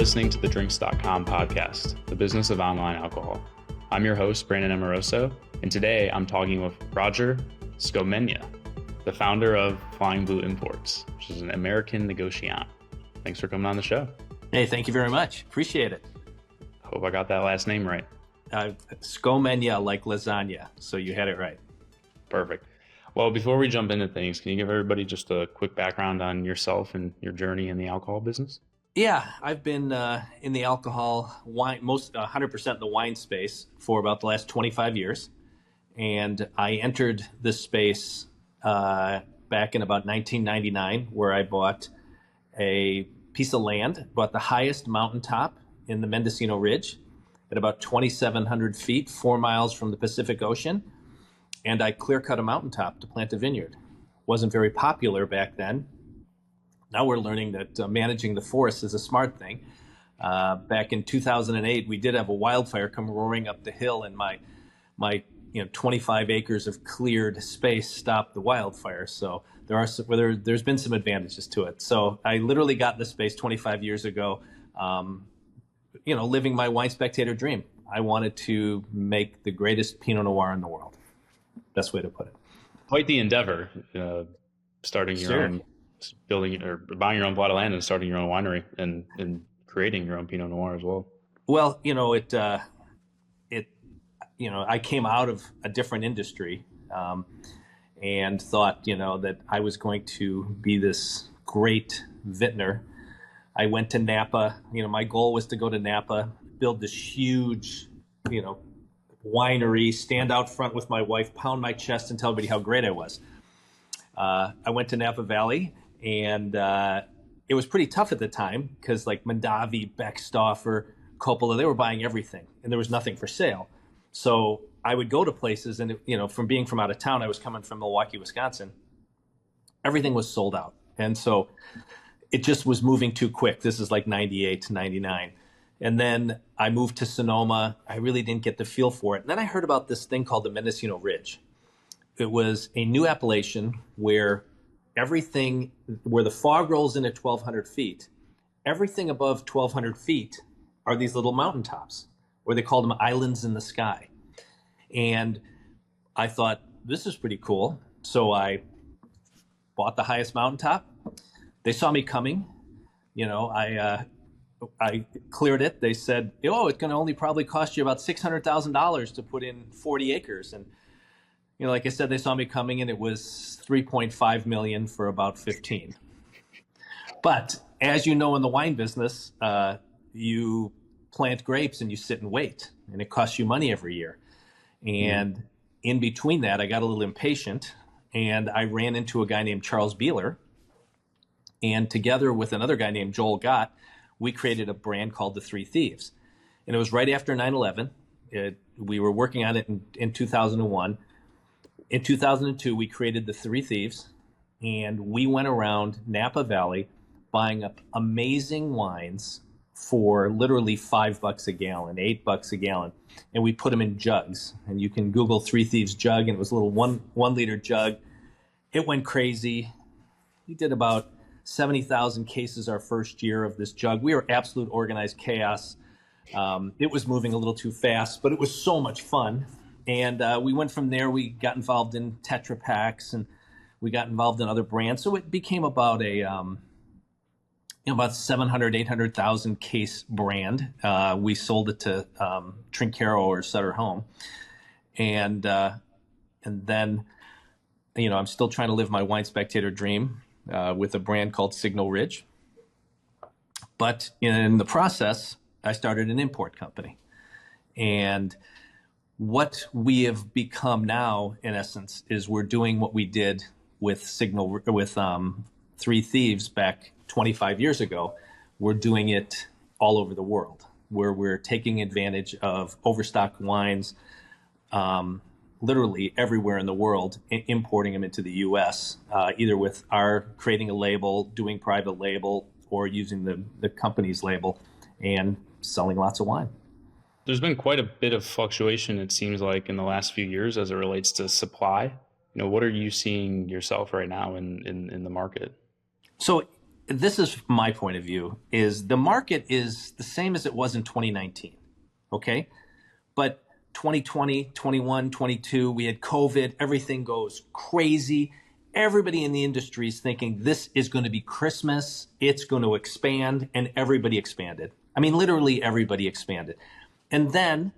listening to the Drinks.com podcast, the business of online alcohol. I'm your host, Brandon Amoroso, and today I'm talking with Roger Scommegna, the founder of Flying Blue Imports, which is an American negociant. Thanks for coming on the show. Hey, thank you very much. Appreciate it. Hope I got that last name right. Scommegna, like lasagna, so you had it right. Perfect. Well, before we jump into things, can you give everybody just a quick background on yourself and your journey in the alcohol business? Yeah, I've been in the alcohol, wine, 100% in the wine space for about the last 25 years. And I entered this space back in about 1999, where I bought a piece of land, bought the highest mountaintop in the Mendocino Ridge at about 2,700 feet, 4 miles from the Pacific Ocean. And I clear-cut a mountaintop to plant a vineyard. Wasn't very popular back then. Now we're learning that managing the forest is a smart thing. Back in 2008, we did have a wildfire come roaring up the hill, and my 25 acres of cleared space stopped the wildfire. So there's been some advantages to it. So I literally got in the space 25 years ago, living my wine spectator dream. I wanted to make the greatest Pinot Noir in the world. Best way to put it. Quite the endeavor, starting your own, building or buying your own plot of land and starting your own winery and creating your own Pinot Noir as well. Well, I came out of a different industry and thought, that I was going to be this great vintner. I went to Napa. My goal was to go to Napa, build this huge, winery, stand out front with my wife, pound my chest and tell everybody how great I was. I went to Napa Valley, and it was pretty tough at the time because like Mondavi, Beckstoffer, Coppola, they were buying everything and there was nothing for sale. So I would go to places and, from being from out of town, I was coming from Milwaukee, Wisconsin. Everything was sold out. And so it just was moving too quick. This is like 98 to 99. And then I moved to Sonoma. I really didn't get the feel for it. And then I heard about this thing called the Mendocino Ridge. It was a new appellation where where the fog rolls in at 1,200 feet, everything above 1,200 feet are these little mountaintops, or they called them islands in the sky. And I thought, this is pretty cool. So I bought the highest mountaintop. They saw me coming. I cleared it. They said, it's going to only probably cost you about $600,000 to put in 40 acres. And, like I said, they saw me coming, and it was $3.5 million for about 15. But as you know, in the wine business, you plant grapes and you sit and wait, and it costs you money every year. And in between that, I got a little impatient, and I ran into a guy named Charles Beeler. And together with another guy named Joel Gott, we created a brand called the Three Thieves. And it was right after 9/11. We were working on it in 2001. In 2002, we created the Three Thieves, and we went around Napa Valley buying up amazing wines for literally $5 a gallon, $8 a gallon. And we put them in jugs. And you can Google Three Thieves jug, and it was a little one liter jug. It went crazy. We did about 70,000 cases our first year of this jug. We were absolute organized chaos. It was moving a little too fast, but it was so much fun. And we went from there. We got involved in Tetra Paks, and we got involved in other brands. So it became about about 700, 800,000 case brand. We sold it to Trinchero or Sutter Home. And then, I'm still trying to live my wine spectator dream with a brand called Signal Ridge. But in the process, I started an import company. And what we have become now, in essence, is we're doing what we did with Three Thieves back 25 years ago. We're doing it all over the world, where we're taking advantage of overstocked wines, literally everywhere in the world, importing them into the U.S., either with our creating a label, doing private label, or using the company's label and selling lots of wine. There's been quite a bit of fluctuation, it seems like, in the last few years as it relates to supply. What are you seeing yourself right now in the market? So this is my point of view, is the market is the same as it was in 2019. Okay. But 2020, 21, 22, we had COVID, everything goes crazy. Everybody in the industry is thinking this is going to be Christmas, it's going to expand, and everybody expanded. I mean, literally everybody expanded. And then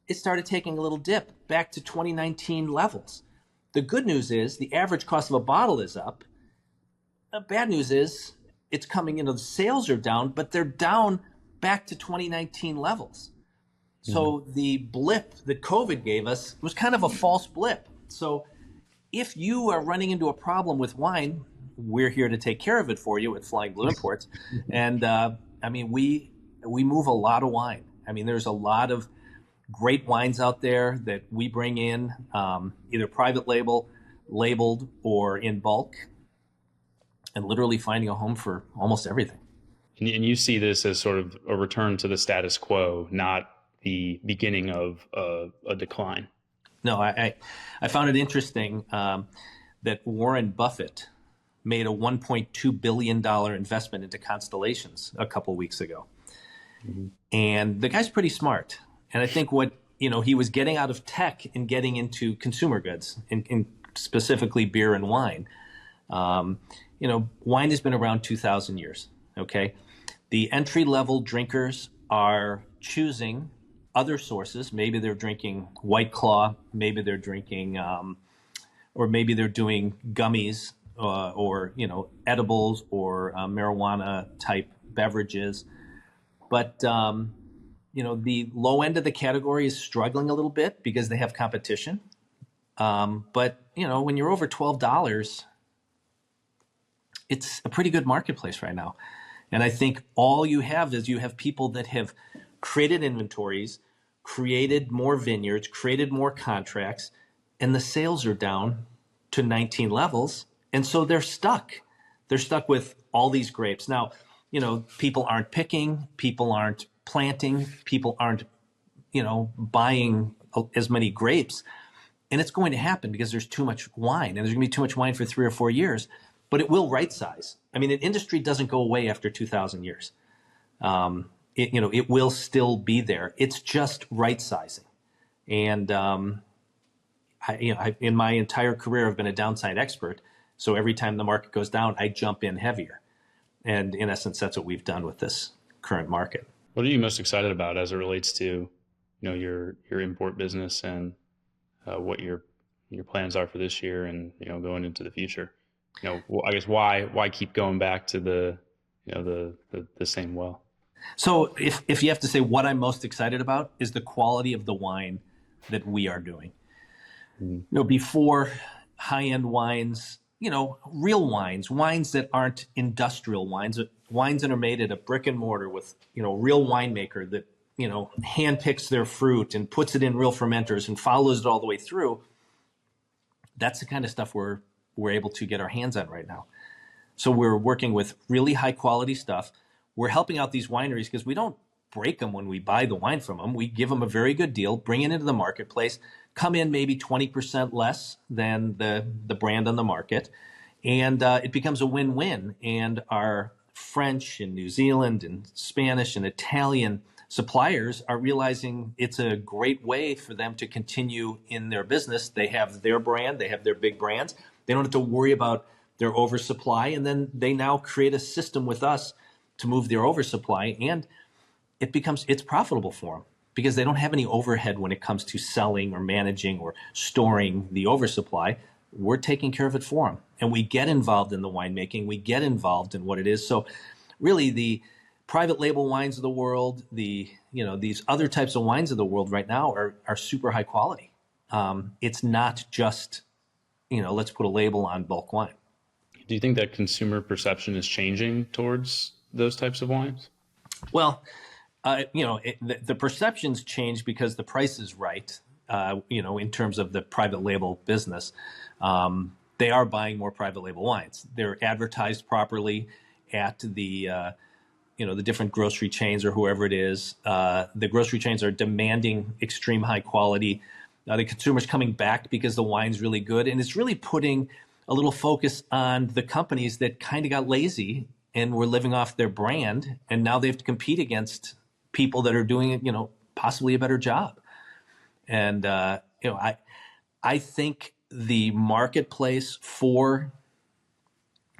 it started taking a little dip back to 2019 levels. The good news is the average cost of a bottle is up. The bad news is it's coming into the sales are down, but they're down back to 2019 levels. So the blip that COVID gave us was kind of a false blip. So if you are running into a problem with wine, we're here to take care of it for you at Flying Blue Imports. And I mean, we move a lot of wine. I mean, there's a lot of great wines out there that we bring in, either private label, labeled, or in bulk, and literally finding a home for almost everything. And you see this as sort of a return to the status quo, not the beginning of a decline. No, I found it interesting that Warren Buffett made a $1.2 billion investment into Constellations a couple weeks ago. Mm-hmm. And the guy's pretty smart. And I think what, he was getting out of tech and getting into consumer goods, and specifically beer and wine. Wine has been around 2,000 years, okay? The entry-level drinkers are choosing other sources. Maybe they're drinking White Claw, maybe they're drinking, or maybe they're doing gummies or edibles or marijuana-type beverages. But, the low end of the category is struggling a little bit because they have competition. But, when you're over $12, it's a pretty good marketplace right now. And I think all you have is you have people that have created inventories, created more vineyards, created more contracts, and the sales are down to 19 levels. And so they're stuck. They're stuck with all these grapes. Now, people aren't picking, people aren't planting, people aren't, buying as many grapes. And it's going to happen because there's too much wine, and there's going to be too much wine for 3 or 4 years. But it will right size. I mean, an industry doesn't go away after 2,000 years. It will still be there. It's just right sizing. And in my entire career, I've been a downside expert. So every time the market goes down, I jump in heavier. And in essence, that's what we've done with this current market. What are you most excited about as it relates to, your import business and what your plans are for this year and going into the future? I guess why keep going back to the same well? So if you have to say what I'm most excited about is the quality of the wine that we are doing. Before high-end wines, real wines that aren't industrial wines that are made at a brick and mortar with, real winemaker that, handpicks their fruit and puts it in real fermenters and follows it all the way through. That's the kind of stuff we're able to get our hands on right now. So we're working with really high quality stuff. We're helping out these wineries because we don't break them when we buy the wine from them. We give them a very good deal, bring it into the marketplace, come in maybe 20% less than the brand on the market, and it becomes a win-win. And our French and New Zealand and Spanish and Italian suppliers are realizing it's a great way for them to continue in their business. They have their brand, they have their big brands. They don't have to worry about their oversupply, and then they now create a system with us to move their oversupply, and it's profitable for them because they don't have any overhead when it comes to selling or managing or storing the oversupply. We're taking care of it for them, and we get involved in the winemaking. We get involved in what it is. So really the private label wines of the world, these other types of wines of the world right now are super high quality. It's not just, let's put a label on bulk wine. Do you think that consumer perception is changing towards those types of wines? Well, the perceptions change because the price is right, in terms of the private label business. They are buying more private label wines. They're advertised properly at the different grocery chains or whoever it is. The grocery chains are demanding extreme high quality. The consumer's coming back because the wine's really good. And it's really putting a little focus on the companies that kind of got lazy and we're living off their brand, and now they have to compete against people that are doing it, possibly a better job. And I think the marketplace for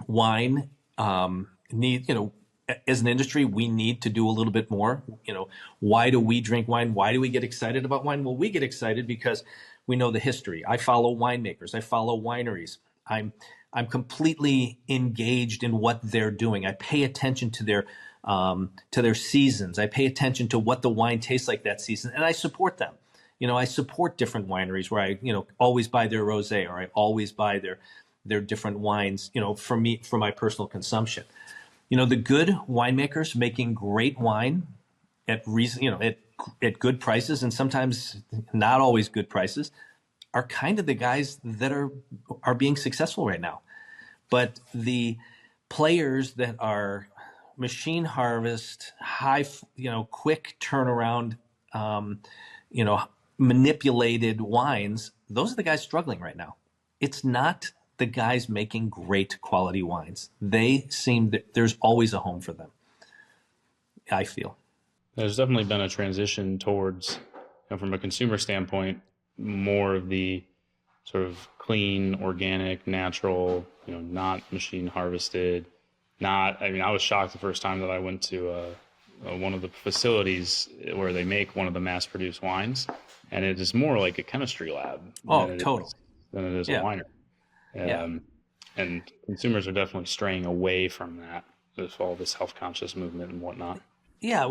wine as an industry, we need to do a little bit more. Why do we drink wine? Why do we get excited about wine? Well, we get excited because we know the history. I follow winemakers. I follow wineries. I'm completely engaged in what they're doing. I pay attention to their seasons. I pay attention to what the wine tastes like that season, and I support them. I support different wineries where I always buy their rosé, or I always buy their different wines. For my personal consumption. The good winemakers making great wine at at good prices, and sometimes not always good prices, are kind of the guys that are being successful right now. But the players that are machine harvest, high, quick turnaround, manipulated wines, those are the guys struggling right now. It's not the guys making great quality wines. They seem that there's always a home for them, I feel. There's definitely been a transition towards, from a consumer standpoint, more of the sort of clean, organic, natural, not machine harvested. I was shocked the first time that I went to one of the facilities where they make one of the mass-produced wines, and it is more like a chemistry lab than it is a winery. And consumers are definitely straying away from that with all this health-conscious movement and whatnot. Yeah,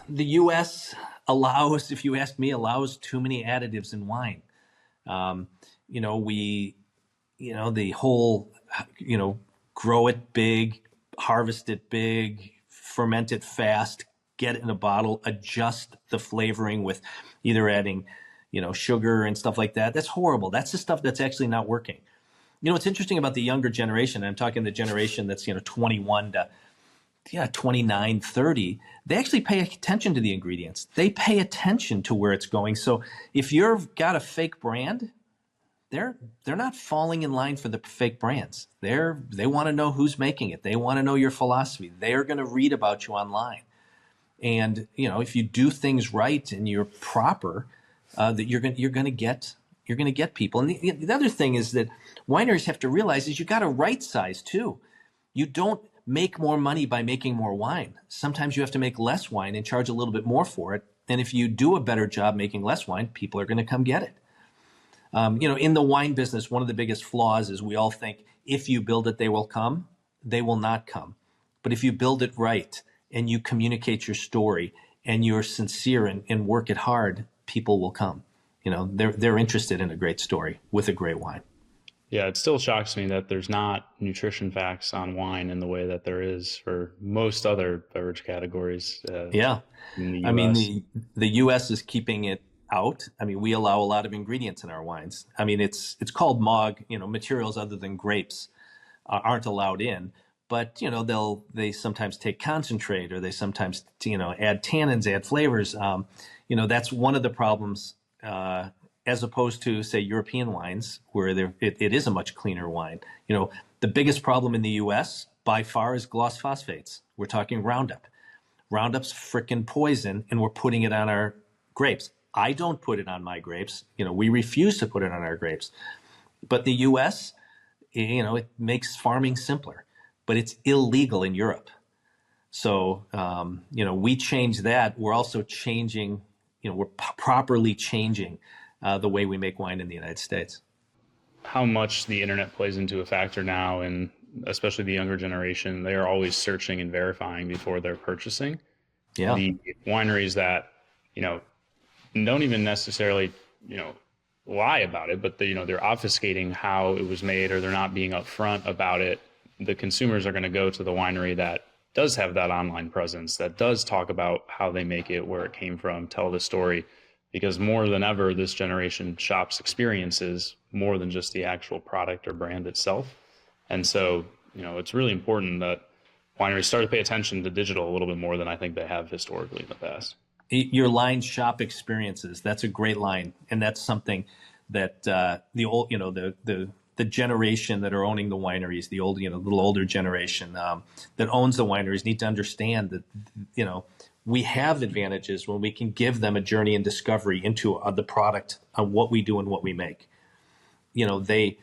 the U.S. allows, if you ask me, allows too many additives in wine. The whole, grow it big, harvest it big, ferment it fast, get it in a bottle, adjust the flavoring with either adding, sugar and stuff like that. That's horrible. That's the stuff that's actually not working. What's interesting about the younger generation, and I'm talking the generation that's, 21 to 29, 30, they actually pay attention to the ingredients. They pay attention to where it's going. So if you've got a fake brand, they're not falling in line for the fake brands. They want to know who's making it. They want to know your philosophy. They're going to read about you online. And, if you do things right and you're proper, that you're going to get people. And the other thing is that wineries have to realize is you got to right size too. You don't make more money by making more wine. Sometimes you have to make less wine and charge a little bit more for it. And if you do a better job making less wine, people are going to come get it. In the wine business, one of the biggest flaws is we all think if you build it, they will come. They will not come. But if you build it right and you communicate your story and you're sincere and work it hard, people will come. They're interested in a great story with a great wine. Yeah, it still shocks me that there's not nutrition facts on wine in the way that there is for most other beverage categories. In the US. The U.S. is keeping it out. We allow a lot of ingredients in our wines. It's called MOG. Materials other than grapes aren't allowed in. But they sometimes take concentrate, or they sometimes add tannins, add flavors. That's one of the problems. As opposed to, say, European wines, where it is a much cleaner wine. The biggest problem in the U.S. by far is gloss phosphates. We're talking Roundup. Roundup's frickin' poison, and we're putting it on our grapes. I don't put it on my grapes. We refuse to put it on our grapes. But the U.S., it makes farming simpler, but it's illegal in Europe. So, we change that. We're also changing, we're properly changing the way we make wine in the United States. How much the internet plays into a factor now, and especially the younger generation, they are always searching and verifying before they're purchasing. Yeah. The wineries that, don't even necessarily, lie about it, but they're obfuscating how it was made, or they're not being upfront about it. The consumers are going to go to the winery that does have that online presence, that does talk about how they make it, where it came from, tell the story. Because more than ever, this generation shops experiences more than just the actual product or brand itself. And so, it's really important that wineries start to pay attention to digital a little bit more than I think they have historically in the past. Your line, shop experiences, that's a great line. And that's something that the the generation that are owning the wineries, the old, little older generation that owns the wineries need to understand that, we have advantages when we can give them a journey and discovery into the product, what we do and what we make. The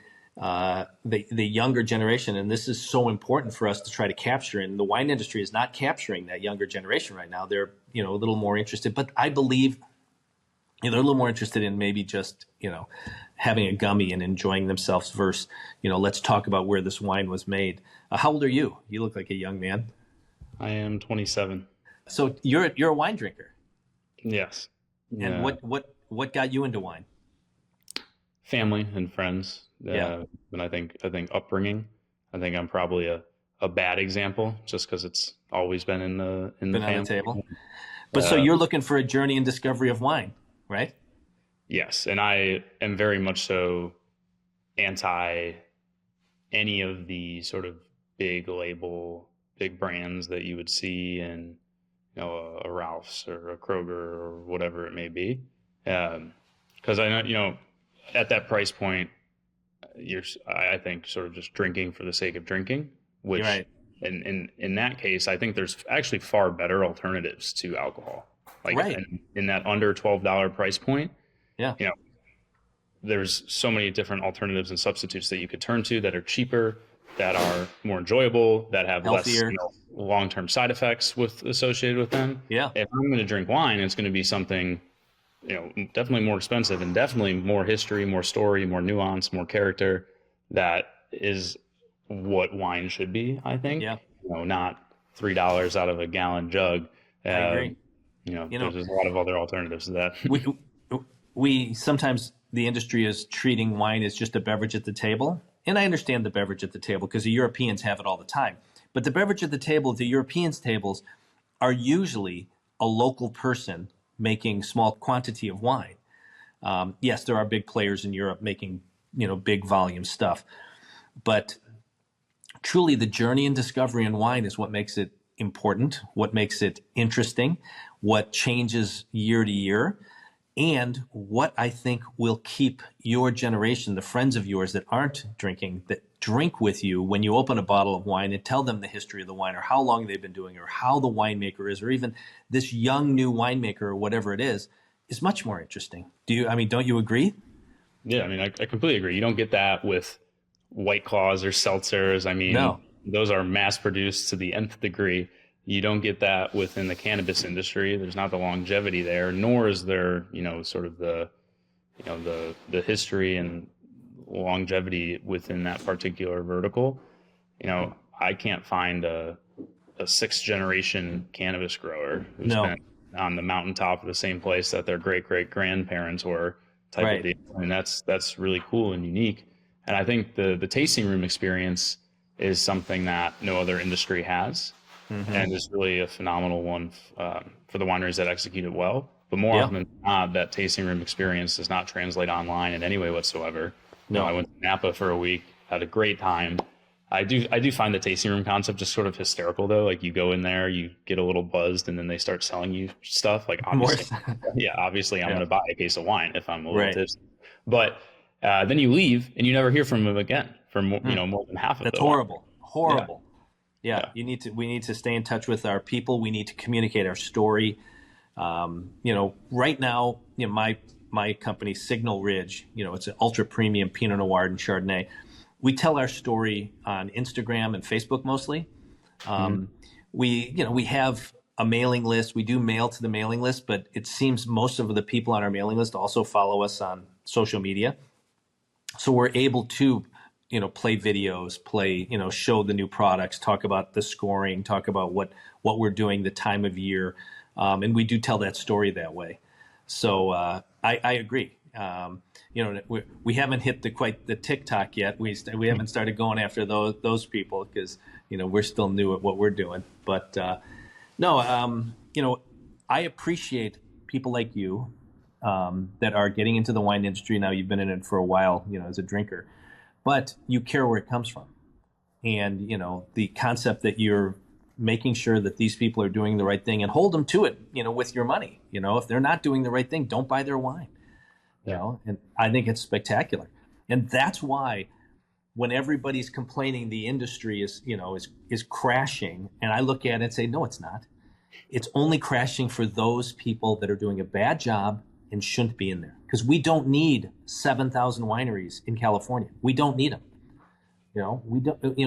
younger generation, and this is so important for us to try to capture, and the wine industry is not capturing that younger generation right now. They're, a little more interested, but I believe they're a little more interested in maybe just, having a gummy and enjoying themselves versus, let's talk about where this wine was made. How old are you? You look like a young man. I am 27. So you're a wine drinker. Yes. And Yeah. what got you into wine? Family and friends. Yeah. And I think upbringing. I think I'm probably a bad example just because it's always been in the Been family. on the table. But so you're looking for a journey and discovery of wine, right? Yes, and I am very much so anti any of the sort of big label, big brands that you would see in, a Ralph's or a Kroger or whatever it may be. Because I know, at that price point, I think, sort of just drinking for the sake of drinking, which You're right. in that case, I think there's actually far better alternatives to alcohol. Like Right. in that under $12 price point, Yeah. there's so many different alternatives and substitutes that you could turn to that are cheaper, that are more enjoyable, that have Healthier. less long-term side effects associated with them. Yeah. If I'm going to drink wine, it's going to be something, definitely more expensive and definitely more history, more story, more nuance, more character. That is what wine should be, I think. Yeah. Not $3 out of a gallon jug. I agree. There's a lot of other alternatives to that. we sometimes the industry is treating wine as just a beverage at the table. And I understand the beverage at the table because the Europeans have it all the time. But the beverage at the table, the Europeans' tables, are usually a local person making small quantity of wine. Yes, there are big players in Europe making, big volume stuff. But truly the journey and discovery in wine is what makes it important, what makes it interesting, what changes year to year, and what I think will keep your generation, the friends of yours that aren't drinking, that drink with you when you open a bottle of wine and tell them the history of the wine or how long they've been doing it or how the winemaker is, or even this young new winemaker or whatever it is much more interesting. Don't you agree? Yeah, I completely agree. You don't get that with White Claws or seltzers. No. Those are mass produced to the nth degree. You don't get that within the cannabis industry. There's not the longevity there, nor is there, sort of the history and longevity within that particular vertical. I can't find a sixth generation cannabis grower who's been on the mountaintop of the same place that their great grandparents were, type of deal. That's really cool and unique. And I think the tasting room experience is something that no other industry has. Mm-hmm. And is really a phenomenal one for the wineries that execute it well. But more often than not, that tasting room experience does not translate online in any way whatsoever. No, I went to Napa for a week, had a great time. I do find the tasting room concept just sort of hysterical, though. Like, you go in there, you get a little buzzed, and then they start selling you stuff. Like, obviously, I'm going to buy a case of wine if I'm a little tipsy. But then you leave, and you never hear from them again for more than half of it. That's horrible. Horrible. Yeah. We need to stay in touch with our people. We need to communicate our story. Right now, my company, Signal Ridge, it's an ultra premium Pinot Noir and Chardonnay. We tell our story on Instagram and Facebook mostly. We have a mailing list. We do mail to the mailing list, but it seems most of the people on our mailing list also follow us on social media. So we're able to play videos, show the new products, talk about the scoring, talk about what we're doing, the time of year. And we do tell that story that way. So I agree. We haven't hit quite the TikTok yet. We haven't started going after those people because, we're still new at what we're doing. But I appreciate people like you that are getting into the wine industry now. You've been in it for a while, as a drinker. But you care where it comes from. And, the concept that you're making sure that these people are doing the right thing and hold them to it, with your money. If they're not doing the right thing, don't buy their wine. And I think it's spectacular. And that's why when everybody's complaining the industry is crashing, and I look at it and say, no, it's not. It's only crashing for those people that are doing a bad job and shouldn't be in there. Because we don't need 7,000 wineries in California. We don't need them.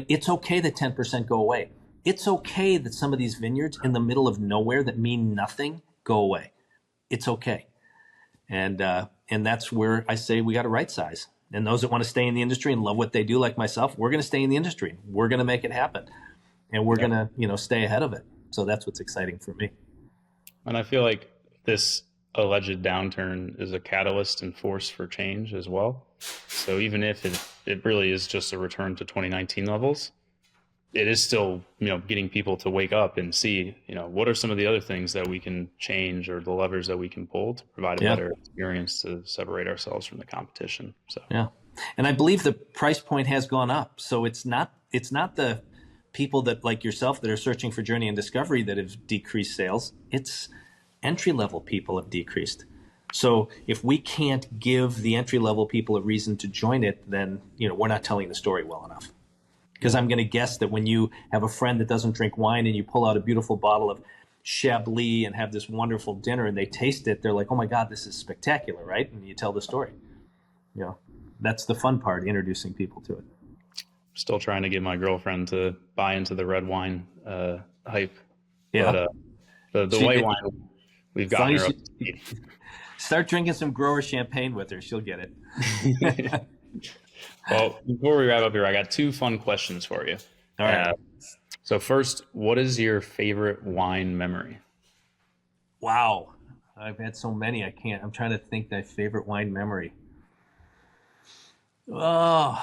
It's okay that 10% go away. It's okay that some of these vineyards in the middle of nowhere that mean nothing go away. It's okay. And that's where I say we got to right size. And those that want to stay in the industry and love what they do, like myself, we're going to stay in the industry. We're going to make it happen. And we're going to, stay ahead of it. So that's what's exciting for me. And I feel like this alleged downturn is a catalyst and force for change as well. So even if it really is just a return to 2019 levels, it is still, getting people to wake up and see, what are some of the other things that we can change or the levers that we can pull to provide a better experience to separate ourselves from the competition. So yeah. And I believe the price point has gone up. So it's not the people that like yourself that are searching for journey and discovery that have decreased sales. It's entry-level people have decreased. So if we can't give the entry-level people a reason to join it, then, we're not telling the story well enough. Because I'm going to guess that when you have a friend that doesn't drink wine and you pull out a beautiful bottle of Chablis and have this wonderful dinner and they taste it, they're like, oh my God, this is spectacular, right? And you tell the story. That's the fun part, introducing people to it. Still trying to get my girlfriend to buy into the red wine hype. Yeah. But the white wine, we've gotten her up to speed. Start drinking some grower champagne with her. She'll get it. Well, before we wrap up here, I got two fun questions for you. All right. So first, what is your favorite wine memory? Wow. I've had so many. I'm trying to think my favorite wine memory. It's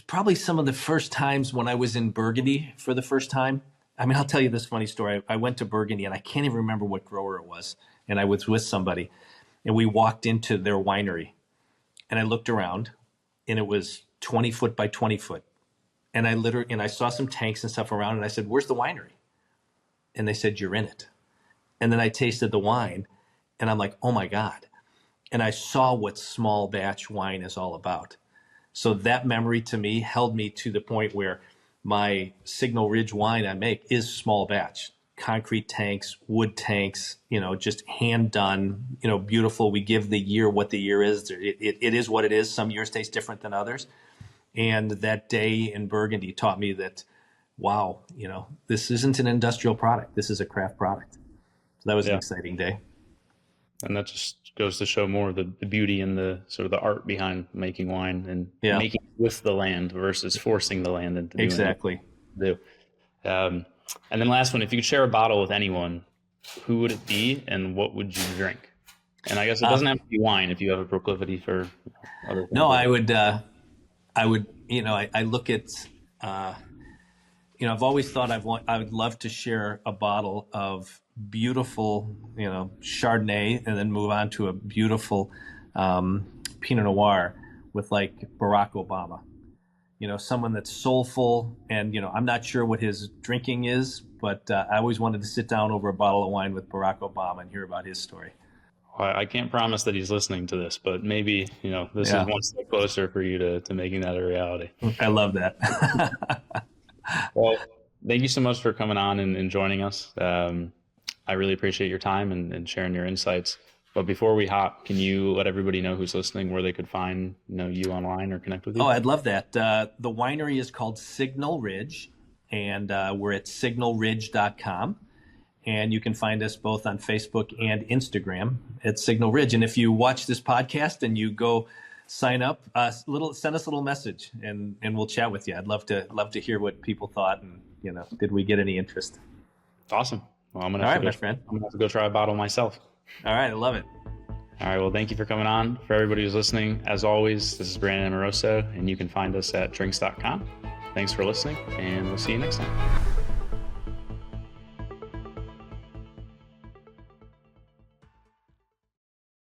probably some of the first times when I was in Burgundy for the first time. I mean, I'll tell you this funny story. I went to Burgundy and I can't even remember what grower it was. And I was with somebody and we walked into their winery and I looked around and it was 20 foot by 20 foot. And I saw some tanks and stuff around and I said, where's the winery? And they said, you're in it. And then I tasted the wine and I'm like, oh my God. And I saw what small batch wine is all about. So that memory to me held me to the point where my Signal Ridge wine I make is small batch, concrete tanks, wood tanks, just hand done, beautiful. We give the year what the year is. It is what it is. Some years taste different than others. And that day in Burgundy taught me that, wow, this isn't an industrial product. This is a craft product. So that was an exciting day. And that just goes to show more of the beauty and the sort of the art behind making wine and making it with the land versus forcing the land into doing exactly. And then last one, if you could share a bottle with anyone, who would it be and what would you drink? And I guess it doesn't have to be wine if you have a proclivity for other things. No, I would, I look at, I've always thought I would love to share a bottle of beautiful, Chardonnay and then move on to a beautiful Pinot Noir with like Barack Obama. Someone that's soulful and, I'm not sure what his drinking is, but I always wanted to sit down over a bottle of wine with Barack Obama and hear about his story. I can't promise that he's listening to this, but maybe, this is one step closer for you to making that a reality. I love that. Well, thank you so much for coming on and joining us. I really appreciate your time and sharing your insights. But before we hop, can you let everybody know who's listening where they could find you online or connect with you? Oh, I'd love that. The winery is called Signal Ridge, and we're at signalridge.com. And you can find us both on Facebook and Instagram at Signal Ridge. And if you watch this podcast and you go sign up, send us a little message and we'll chat with you. I'd love to hear what people thought and, did we get any interest? Awesome. Well, I'm gonna have to go try a bottle myself. All right, I love it. All right, well, thank you for coming on. For everybody who's listening, as always, this is Brandon Amoroso, and you can find us at drinks.com. Thanks for listening, and we'll see you next time.